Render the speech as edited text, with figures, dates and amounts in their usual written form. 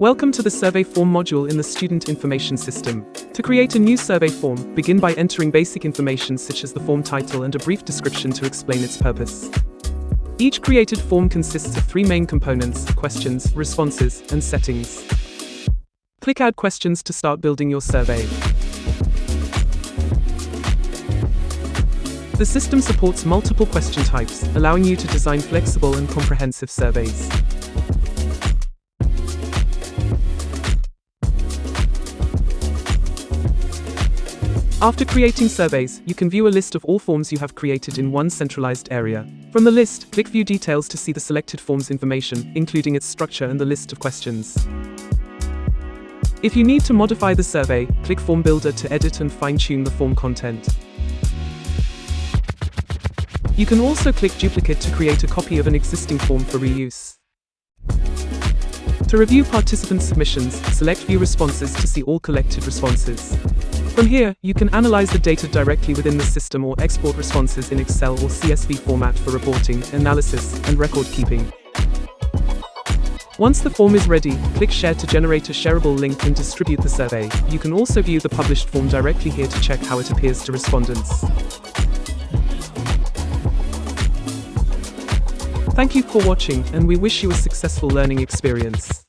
Welcome to the survey form module in the Student Information System. To create a new survey form, begin by entering basic information such as the form title and a brief description to explain its purpose. Each created form consists of three main components: questions, responses, and settings. Click Add Questions to start building your survey. The system supports multiple question types, allowing you to design flexible and comprehensive surveys. After creating surveys, you can view a list of all forms you have created in one centralized area. From the list, click View Details to see the selected form's information, including its structure and the list of questions. If you need to modify the survey, click Form Builder to edit and fine-tune the form content. You can also click Duplicate to create a copy of an existing form for reuse. To review participant submissions, select View Responses to see all collected responses. From here, you can analyze the data directly within the system or export responses in Excel or CSV format for reporting, analysis, and record keeping. Once the form is ready, click Share to generate a shareable link and distribute the survey. You can also view the published form directly here to check how it appears to respondents. Thank you for watching, and we wish you a successful learning experience.